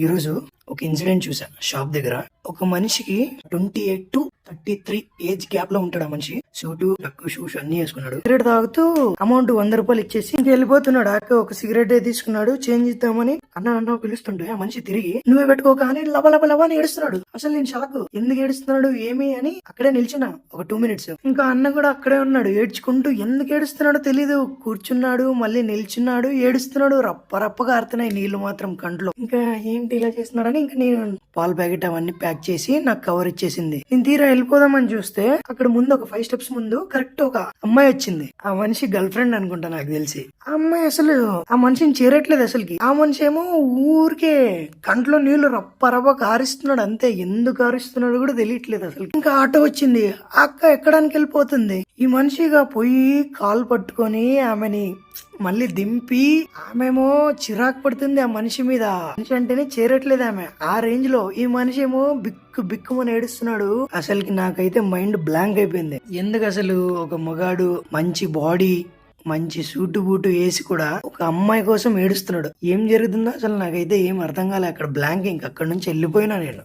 ఈరోజు ఒక ఇన్సిడెంట్ చూసా షాప్ దగ్గర. ఒక మనిషికి 28 to 33 ఏజ్ గ్యాప్ లో ఉంటాడు. ఆ మనిషి సూటు టక్కు షూస్ అన్ని వేసుకున్నాడు. సిగరెట్ తాగుతూ అమౌంట్ 100 రూపాయలు ఇచ్చేసి ఇంక వెళ్ళిపోతున్నాడు. అక్క ఒక సిగరెట్ తీసుకున్నాడు, చేంజ్ ఇద్దామని అన్న పిలుస్తుంటే ఆ మనిషి తిరిగి నువ్వే పెట్టుకోక అని లబ అని ఏడుస్తున్నాడు. అసలు నేను షాక్, ఎందుకు ఏడుస్తున్నాడు ఏమి అని అక్కడే నిల్చున్నా ఒక 2 minutes. ఇంకా అన్న కూడా అక్కడే ఉన్నాడు ఏడ్చుకుంటూ. ఎందుకు ఏడుస్తున్నాడో తెలీదు, కూర్చున్నాడు మళ్ళీ నిల్చున్నాడు, ఏడుస్తున్నాడు. రప్పగా ఆరుతున్నాయి నీళ్లు మాత్రం కంట్లో. ఇంకా ఏంటి ఇలా చేస్తున్నాడని ఇంకా నేను పాల ప్యాకెట్ అవన్నీ ప్యాక్ చేసి నాకు కవర్ ఇచ్చేసింది. నేను తీరా వెళ్ళిపోదామని చూస్తే అక్కడ ముందు ఒక 5 steps ముందు కరెక్ట్ ఒక అమ్మాయి వచ్చింది. ఆ మనిషి గర్ల్ ఫ్రెండ్ అనుకుంటా నాకు తెలిసి. ఆ అమ్మాయి అసలు ఆ మనిషిని చేరట్లేదు అసలుకి. ఆ మనిషి ఏమో ఊరికే కంట్లో నీళ్లు రప్ప కారిస్తున్నాడు అంతే. ఎందుకు కారిస్తున్నాడు కూడా తెలియట్లేదు అసలు. ఇంకా ఆటో వచ్చింది, ఆ అక్క ఎక్కడానికి వెళ్ళిపోతుంది. ఈ మనిషిగా పోయి కాలు పట్టుకొని ఆమెని మళ్ళీ దింపి ఆమెమో చిరాకు పడుతుంది ఆ మనిషి మీద. మనిషి అంటేనే చేరట్లేదు ఆమె ఆ రేంజ్ లో. ఈ మనిషి ఏమో బిక్కుమని ఏడుస్తున్నాడు. అసలుకి నాకైతే మైండ్ బ్లాంక్ అయిపోయింది. ఎందుకు అసలు ఒక మగాడు మంచి బాడీ మంచి సూటు బూటు వేసి కూడా ఒక అమ్మాయి కోసం ఏడుస్తున్నాడు. ఏం జరుగుతుందో అసలు నాకైతే ఏం అర్థం కాలే. అక్కడ బ్లాంక్. ఇంక అక్కడ నుంచి వెళ్ళిపోయినా నేను.